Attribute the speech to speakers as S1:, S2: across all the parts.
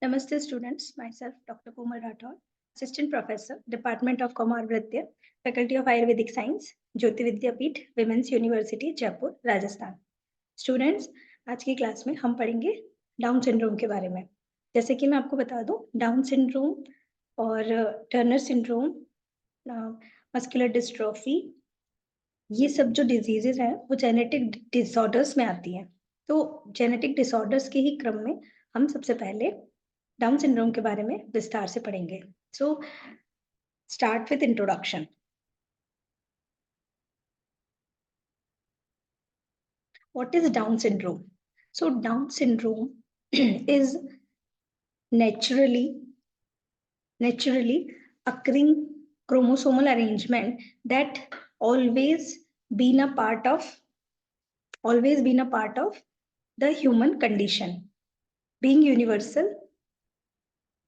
S1: Namaste students, myself Dr. Komal Rathod, Assistant Professor, Department of Kumar Vritya, Faculty of Ayurvedic Science, Jyoti Vidyapeeth, Women's University, Jaipur, Rajasthan. Students, आज की class में हम पढ़ेंगे down syndrome के बारे में। जैसे कि मैं आपको बता दूं, डाउन सिंड्रोम और टर्नर सिंड्रोम, मस्कुलर डिस्ट्रॉफी, ये सब जो डिजीजेस हैं वो जेनेटिक डिसऑर्डर्स में आती हैं। तो जेनेटिक डिसऑर्डर्स के ही क्रम में हम सबसे पहले डाउन सिंड्रोम के बारे में विस्तार से पढ़ेंगे। So start with introduction. What is Down syndrome? So Down syndrome is naturally occurring chromosomal arrangement that always been a part of the human condition, being universal,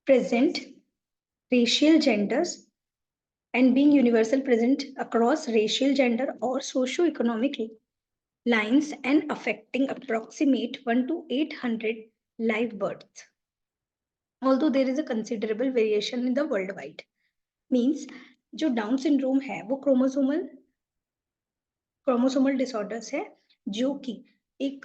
S1: present racial genders, and being universal present across racial gender or socio-economic lines and affecting approximate 1 to 800 live births. Although there is a considerable variation in the worldwide. Means जो down syndrome है वो chromosomal disorders है जो कि एक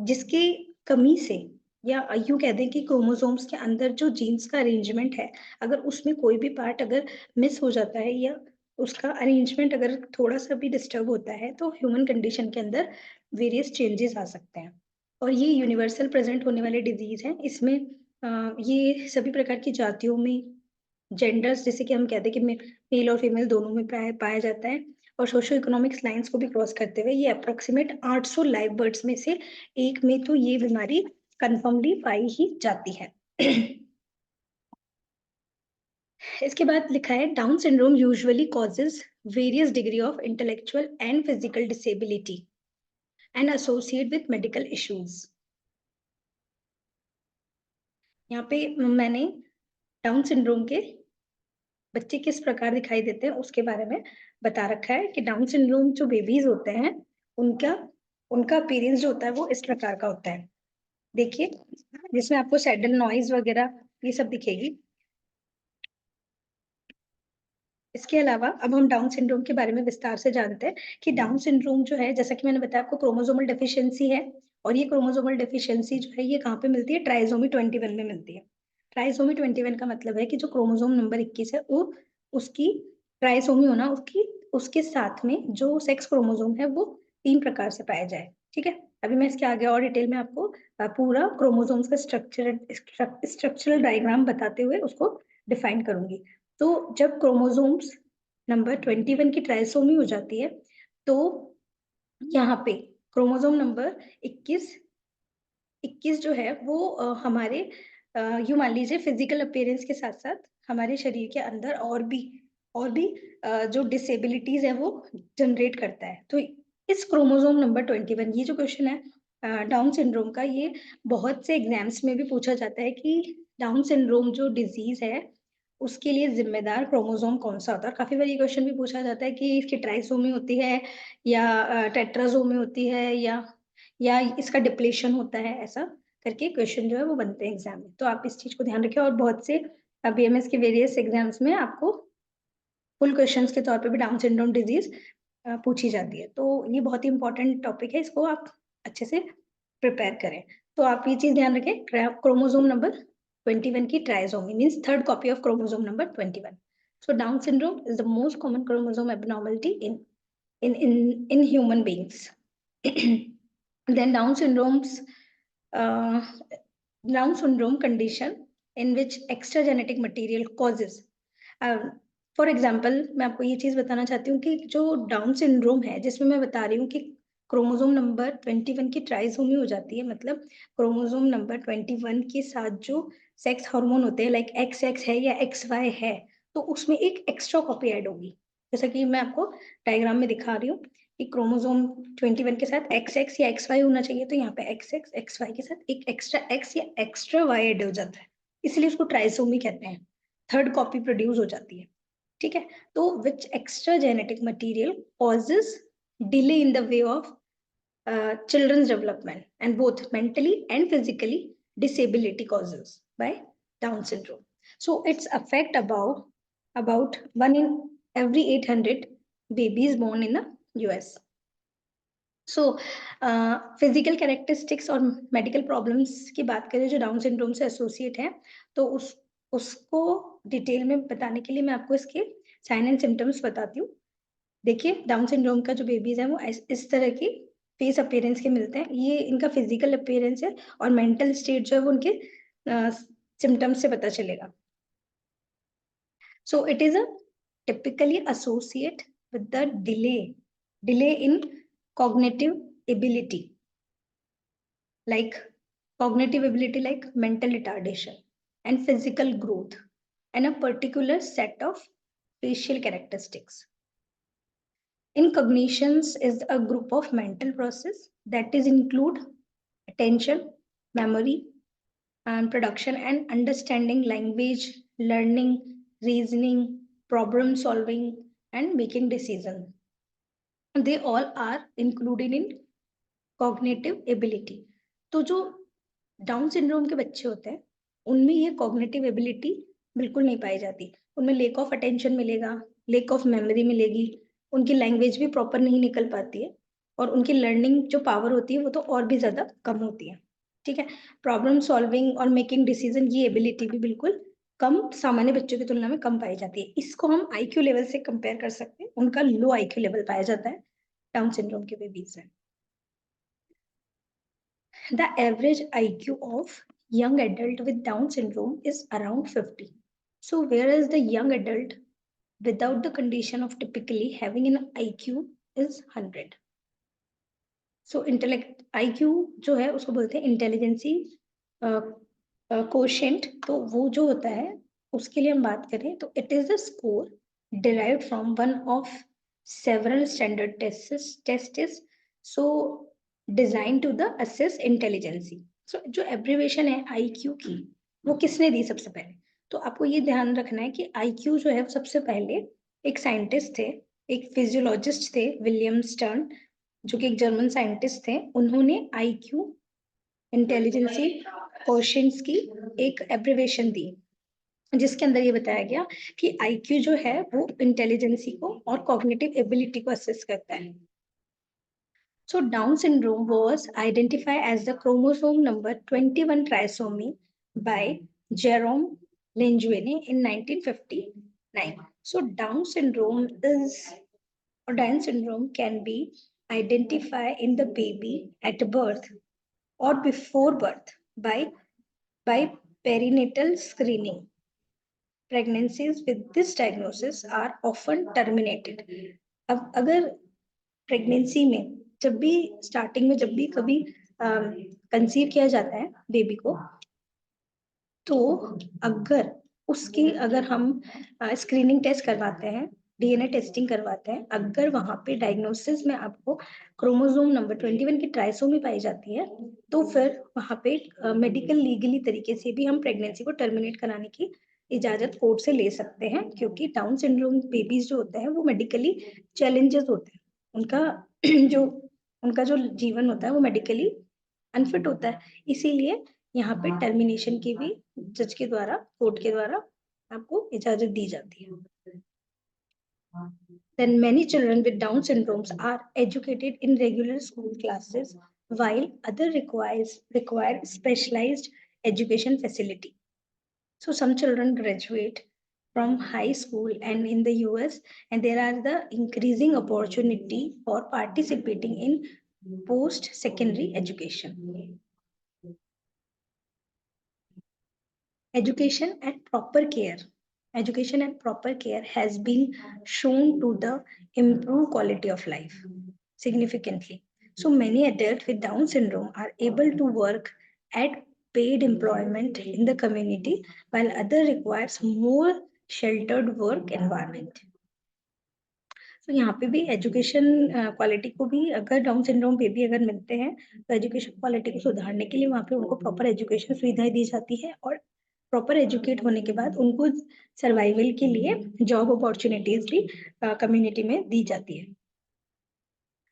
S1: जिसकी कमी से या यूं कह दें कि क्रोमोसोम्स के अंदर जो जीन्स का अरेंजमेंट है, अगर उसमें कोई भी पार्ट अगर मिस हो जाता है या उसका अरेंजमेंट अगर थोड़ा सा भी डिस्टर्ब होता है तो ह्यूमन कंडीशन के अंदर वेरियस चेंजेस आ सकते हैं। और ये यूनिवर्सल प्रेजेंट होने वाले डिजीज है। इसमें ये सभी प्रकार की जातियों में, जेंडर्स जैसे कि हम कहते हैं कि मेल और फीमेल दोनों में पाया जाता है, और सोशो इकोनॉमिक्स लाइंस को भी क्रॉस करते हुए ये अप्रोक्सीमेट 800 लाइव बर्ड्स में से एक में तो ये बीमारी कंफर्मली पाई ही जाती है। इसके बाद लिखा है down syndrome usually causes various degree of intellectual and physical disability and associate with medical issues. यहाँ पे मैंने डाउन सिंड्रोम के बच्चे किस प्रकार दिखाई देते हैं उसके बारे में बता रखा है कि डाउन सिंड्रोम जो बेबीज होते हैं उनका अपीयरेंस जो होता है वो इस प्रकार का होता है। देखिए, जिसमें आपको सैडल नॉइज वगैरह ये सब दिखेगी। इसके अलावा अब हम डाउन सिंड्रोम के बारे में विस्तार से जानते हैं कि डाउन सिंड्रोम जो है, जैसा कि मैंने बताया आपको, क्रोमोसोमल डेफिशिएंसी है। और ये क्रोमोसोमल डेफिशिएंसी जो है ये कहाँ पे मिलती है? ट्राइसोमी 21 में मिलती है। ट्राइसोमी 21 का मतलब है कि जो क्रोमोसोम नंबर 21 है वो उसकी ट्राइसोमी होना, उसके साथ में जो सेक्स क्रोमोसोम है वो 3 प्रकार से पाया जाए। ठीक है, अभी मैं इसके आगे और डिटेल में आपको पूरा क्रोमोसोम्स का स्ट्रक्चरल डायग्राम बताते हुए उसको डिफाइन करूंगी। तो जब क्रोमोसोम्स नंबर 21 की ट्राइसोमी हो जाती है तो यहाँ पे क्रोमोसोम नंबर 21 जो है वो हमारे यूं मान लीजिए फिजिकल अपीयरेंस के साथ साथ हमारे शरीर के अंदर और भी जो डिसेबिलिटीज है वो जनरेट करता है। तो इस क्रोमोसोम नंबर 21, ये जो क्वेश्चन है डाउन सिंड्रोम का, ये बहुत से एग्जाम्स में भी पूछा जाता है कि डाउन सिंड्रोम जो डिजीज है उसके लिए जिम्मेदार क्रोमोसोम कौन सा होता है। काफी बार ये क्वेश्चन भी पूछा जाता है कि इसकी ट्राइसोमी होती है या टेट्रासोमी होती है या इसका डिप्लेशन होता है, ऐसा करके क्वेश्चन जो है वो बनते हैं एग्जाम में। तो आप इस चीज को ध्यान रखें। और बहुत से बीएमएस के वेरियस एग्जाम्स में आपको फुल क्वेश्चंस के तौर पे भी डाउन सिंड्रोम डिजीज पूछी जाती है। तो ये बहुत ही इंपॉर्टेंट टॉपिक है, इसको आप अच्छे से प्रिपेयर करें। तो आप ये चीज ध्यान रखें, क्रोमोसोम नंबर 21 की trisomy means third copy of chromosome number 21. So Down syndrome is the most common chromosome abnormality in human beings. Then Down syndrome condition in which extra genetic material causes. For example मैं आपको ये चीज बताना चाहती हूँ कि जो down syndrome है जिसमें मैं बता रही हूँ कि क्रोमोसोम नंबर 21 की ट्राइसोमी हो जाती है, मतलब क्रोमोसोम नंबर 21 के साथ जो सेक्स हार्मोन होते हैं लाइक XX है या XY है, तो उसमें एक एक्स्ट्रा कॉपी ऐड होगी। जैसा कि मैं आपको डायग्राम में दिखा रही हूँ कि क्रोमोसोम 21 के साथ XX या XY होना चाहिए, तो यहाँ पे XX XY के साथ एक एक्स्ट्रा X या एक्स्ट्रा Y ऐड हो जाता है, इसलिए उसको ट्राइसोमी कहते हैं। थर्ड कॉपी प्रोड्यूस हो जाती है। ठीक है, तो which extra genetic material causes delay in the way of children's development and both mentally and physically disability causes by Down syndrome. So it's affect about 1 in every 800 babies born in the US. So physical characteristics और medical problems की बात करें जो down syndrome से associate है, तो उसको detail में बताने के लिए मैं आपको इसके साइन एंड सिम्टम्स बताती हूँ। देखिए, डाउन सिंड्रोम का जो बेबीज है वो इस तरह की फेस अपीयरेंस के मिलते हैं। ये इनका फिजिकल अपीयरेंस है और मेंटल स्टेट जो है वो उनके सिम्टम्स से पता चलेगा। So it is a typically associate with the delay in cognitive ability like like mental retardation and physical growth and a particular set of facial characteristics. In cognitions is a group of mental process that is include attention, memory, and production and understanding language, learning, reasoning, problem solving, and making decisions. They all are included in cognitive ability. तो जो down syndrome के बच्चे होते हैं उनमें ये cognitive ability बिल्कुल नहीं पाई जाती। उनमें लेक ऑफ अटेंशन मिलेगा, लेक ऑफ मेमोरी मिलेगी, उनकी लैंग्वेज भी प्रॉपर नहीं निकल पाती है और उनकी लर्निंग जो पावर होती है वो तो और भी ज़्यादा कम होती है। ठीक है, प्रॉब्लम सॉल्विंग और मेकिंग डिसीजन ये एबिलिटी भी बिल्कुल कम सामान्य बच्चों की तुलना में कम पाई जाती है। इसको हम आईक्यू लेवल से कंपेयर कर सकते हैं, उनका लो आईक्यू लेवल पाया जाता है डाउन सिंड्रोम के बेबीज में। The average IQ of young adult with Down syndrome is around 50. So whereas the young adult without the condition of typically having an IQ is 100. So intellect IQ जो है उसको बोलते हैं intelligence quotient. तो वो जो होता है उसके लिए हम बात करें तो it is the score derived from one of several standard tests so designed to the assess intelligence. So जो एब्रीवेशन है IQ की वो किसने दी सबसे पहले? तो आपको ये ध्यान रखना है कि IQ जो है सबसे पहले एक साइंटिस्ट थे, एक फिजियोलॉजिस्ट थे विलियम स्टर्न, जो कि एक जर्मन साइंटिस्ट थे। उन्होंने IQ इंटेलिजेंसी क्वेश्चंस की एक एब्रीवेशन दी जिसके अंदर ये बताया गया कि आईक्यू जो है वो इंटेलिजेंसी को और कॉग्निटिव एबिलिटी को असेस करता है। So Down syndrome was identified as the chromosome number 21 trisomy by Jerome Languene in 1959. So Down syndrome can be identified in the baby at birth or before birth by perinatal screening. Pregnancies with this diagnosis are often terminated. अब अगर pregnancy में जब भी starting में जब भी कभी conceive किया जाता है बेबी को, तो अगर हम स्क्रीनिंग टेस्ट करवाते हैं, डीएनए टेस्टिंग करवाते हैं, अगर वहां पे डायग्नोसिस में आपको क्रोमोसोम नंबर 21 की ट्राइसोमी पाई जाती है, तो फिर वहां पे मेडिकल लीगली तरीके से भी हम प्रेगनेंसी को टर्मिनेट कराने की इजाजत कोर्ट से ले सकते हैं, क्योंकि डाउन सिंड्रोम बेबीज जो होते हैं वो मेडिकली चैलेंजेस होते हैं। उनका जो जीवन होता है वो मेडिकली अनफिट होता है, इसीलिए यहाँ पे टर्मिनेशन की भी जज के द्वारा, कोर्ट के द्वारा आपको इजाजत दी जाती है। Then many children with Down syndromes are educated in regular school classes, while others require specialized education facility. So some children graduate from high school and in the US, and there are the increasing opportunity for participating in post-secondary education. Education and proper care has been shown to the improve quality of life significantly. So many adults with Down syndrome are able to work at paid employment in the community, while other requires more sheltered work environment. तो यहाँ पे भी education quality को भी, अगर down syndrome baby अगर मिलते हैं तो एजुकेशन क्वालिटी को सुधारने के लिए वहाँ पे उनको प्रॉपर एजुकेशन सुविधाएं दी जाती है और प्रॉपर एजुकेट होने के बाद उनको सर्वाइवल के लिए जॉब अपॉर्चुनिटीज भी कम्युनिटी में दी जाती है।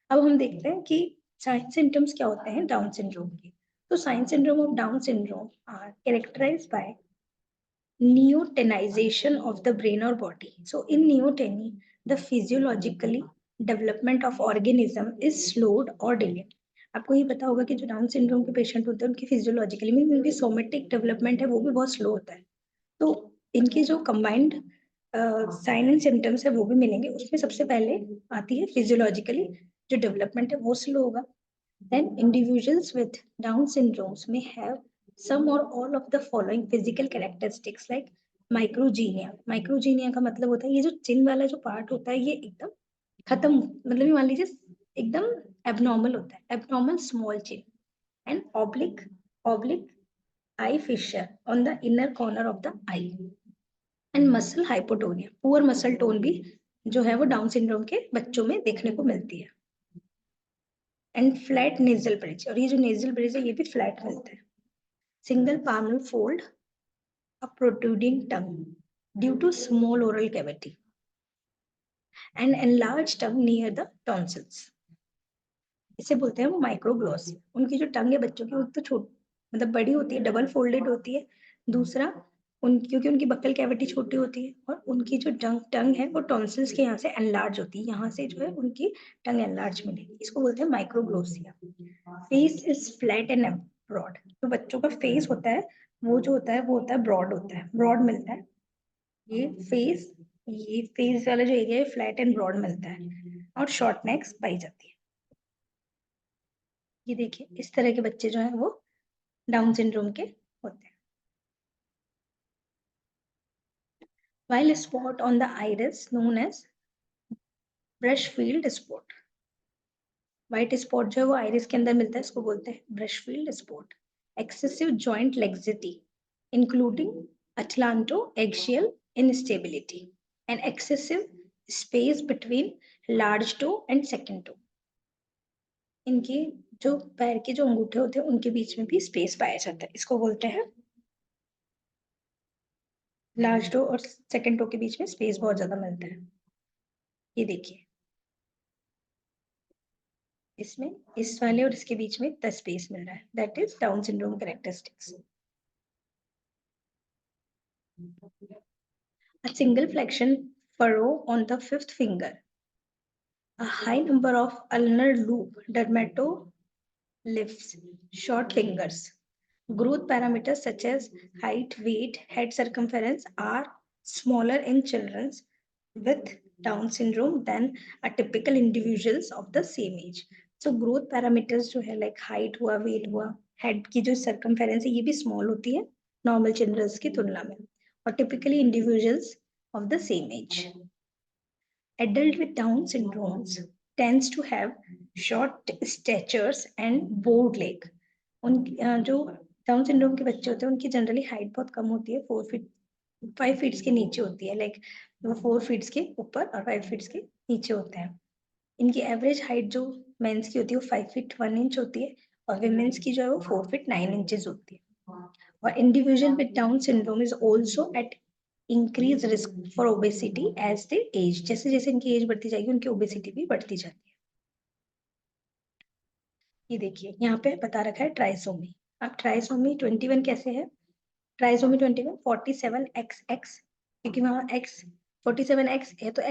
S1: अब हम देखते हैं कि साइन सिम्टम्स क्या होते हैं डाउन सिंड्रोम के। तो sign syndrome of Down syndrome are characterized by neotenization of the brain or body. So in neoteny, the physiologically development of organism is slowed or delayed. आपको ये पता होगा कि जो डाउन सिंड्रोम के पेशेंट होते हैं उनकी फिजियोलॉजिकली मीन उनकी सोमेटिक डेवलपमेंट है वो भी बहुत स्लो होता है. तो इनकी जो कंबाइंड साइन एंड सिम्टम्स है वो भी मिलेंगे. उसमें सबसे पहले आती है फिजियोलॉजिकली जो डेवलपमेंट है वो स्लो होगा. Then individuals with Down syndromes may have some or all of the following physical characteristics like microgenia. Microgenia का मतलब होता है ये जो चिन वाला जो पार्ट होता है ये एकदम खत्म, मतलब ये मान लीजिए एकदम एबनॉर्मल होता है, abnormal small chin and oblique eye fissure on the inner corner of the eye and muscle hypotonia. Poor muscle tone भी जो है वो डाउन सिंड्रोम के बच्चों में देखने को मिलती है. एंड फ्लैट नेजल ब्रिज, और ये जो नेजल ब्रिज है ये भी फ्लैट मिलता है. Single palmar fold, a protruding tongue due to small oral cavity and enlarged tongue near the tonsils. इसे बोलते हैं वो माइक्रोग्लोसिया. उनकी जो टंग है बच्चों की वो तो छोटी मतलब बड़ी होती है, डबल फोल्डेड होती है. दूसरा क्योंकि उनकी बक्कल कैविटी छोटी होती है और उनकी जो टंग है वो टॉन्सिल्स के यहाँ से एनलार्ज होती है, यहाँ से जो है उनकी टंग एनलार्ज मिलेगी. इसको बोलते हैं microglossia. Face is flat and broad. तो बच्चों का फेस होता है वो जो होता है वो होता है ब्रॉड होता है, ब्रॉड मिलता है. ये फेस वाला जो एरिया है फ्लैट एंड ब्रॉड मिलता है और शॉर्ट नेक्स पाई जाती है. ये देखिए इस तरह के बच्चे जो हैं वो डाउन सिंड्रोम के होते हैं. While a spot on the iris known as Brushfield spot. White spot जो है वो आइरिस के अंदर मिलता है, इसको बोलते हैं Brushfield spot. Excessive joint laxity including atlanto axial instability and excessive space between large toe and second toe. इनके जो पैर के जो अंगूठे होते हैं उनके बीच में भी स्पेस पाया जाता है, इसको बोलते हैं लार्ज टो और सेकंड टो के बीच में स्पेस बहुत ज्यादा मिलता है. ये देखिए इसमें इस वाले और इसके बीच में इतना स्पेस मिल रहा है, that is down syndrome characteristics. A single flexion furrow on the fifth finger, a high number of ulnar loop dermatoglyphs, short fingers. Growth parameters such as height, weight, head circumference are smaller in children with Down syndrome than a typical individuals of the same age. So growth parameters जो है like height हुआ, weight हुआ, head की जो circumference है ये भी small होती है normal children की तुलना में और typically individuals of the same age. Adult with Down syndromes tends to have short statures and bowed leg. उन जो डाउन सिंड्रोम के बच्चे होते हैं उनकी जनरली हाइट बहुत कम होती है, 4 फीट 5 फीट के नीचे होती है. लाइक वो 4 फीट के ऊपर और 5 फीट के नीचे होते हैं. इनकी एवरेज हाइट जो मेंस की होती है वो 5 फीट 1 इंच होती है और विमेन्स की जो है वो 4 फीट 9 इंचेस होती है. और individual with Down syndrome is also at increase risk for obesity as the age. जैसे जैसे इनकी एज बढ़ती जाएगी उनकी ओबेसिटी भी बढ़ती जाती है. ये देखिए यहाँ पे बता रखा है ट्राइसोमी. अब ट्राइसोमी 21 कैसे है? ट्राइसोमी 21 47XX, क्योंकि वहाँ x 47x है तो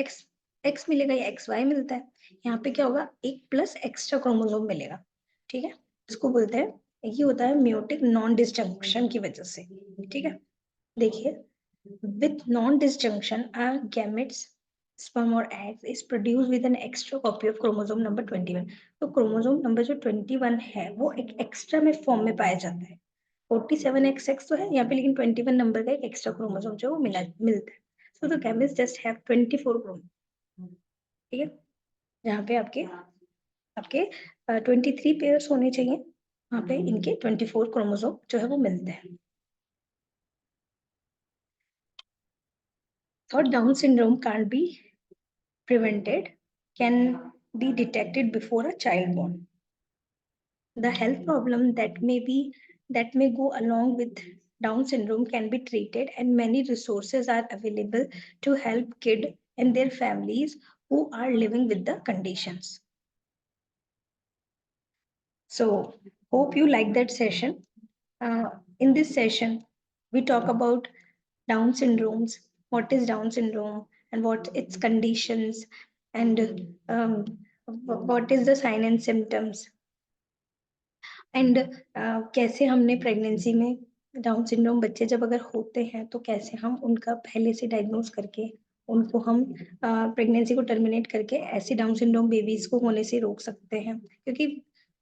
S1: x मिलेगा या XY मिलता है. यहाँ पे क्या होगा एक प्लस एक्स्ट्रा क्रोमोसोम मिलेगा. ठीक है, इसको बोलते हैं ये होता है म्योटिक नॉन डिसजंक्शन की वजह से. ठीक है, देखिए with non-disjunction a gametes sperm or eggs is produced with an extra copy of chromosome number 21. तो क्रोमोसोम नंबर जो 21 है वो एक एक्स्ट्रा में फॉर्म में पाया जाता है. 47XX तो है यहाँ पे लेकिन 21 नंबर का एक एक्स्ट्रा क्रोमोसोम जो वो मिलता है. So the gametes just have 24 chromosome. ठीक है, यहाँ पे आपके आपके 23 पेयर्स होने चाहिए, वहाँ पे इनके 24 क्रोमोसोम जो है वो मिलते हैं. Thought Down syndrome can't be prevented, can be detected before a child born. The health problem that may go along with Down syndrome can be treated, and many resources are available to help kids and their families who are living with the conditions. So, hope you like that session. In this session, we talk about Down syndromes, what is Down syndrome and what its conditions, and what is the sign and symptoms, and कैसे हमने pregnancy में down syndrome बच्चे जब अगर होते हैं तो कैसे हम उनका पहले से डायग्नोज करके उनको हम प्रेगनेंसी को टर्मिनेट करके ऐसे डाउन सिंड्रोम बेबीज को होने से रोक सकते हैं, क्योंकि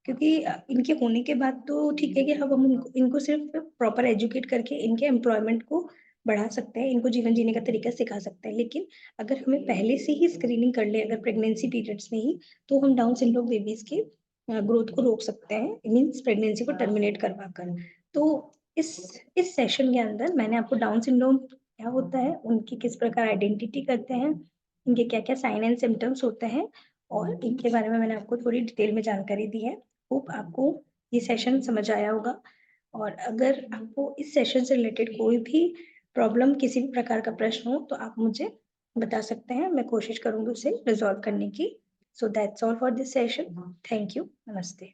S1: क्योंकि इनके होने के बाद तो ठीक है कि अब हम इनको सिर्फ प्रॉपर एजुकेट करके इनके एम्प्लॉयमेंट को बढ़ा सकते हैं, इनको जीवन जीने का तरीका सिखा सकते हैं, लेकिन अगर हमें पहले से ही स्क्रीनिंग कर ले अगर प्रेगनेंसी पीरियड्स में ही, तो हम डाउन सिंड्रोम बेबीज के ग्रोथ को रोक सकते हैं, मीन्स प्रेगनेंसी को टर्मिनेट करवाकर। तो इस इस सेशन के अंदर मैंने आपको डाउन सिंड्रोम क्या होता है, उनकी किस प्रकार आइडेंटिटी करते हैं, इनके क्या क्या साइन एंड सिम्टम्स होते हैं, और इनके बारे में मैंने आपको थोड़ी डिटेल में जानकारी दी है। होप आपको ये सेशन समझ आया होगा, और अगर आपको इस सेशन से रिलेटेड कोई भी प्रॉब्लम, किसी भी प्रकार का प्रश्न हो तो आप मुझे बता सकते हैं, मैं कोशिश करूंगी उसे रिजॉल्व करने की। So that's all for this session. Thank you. Namaste.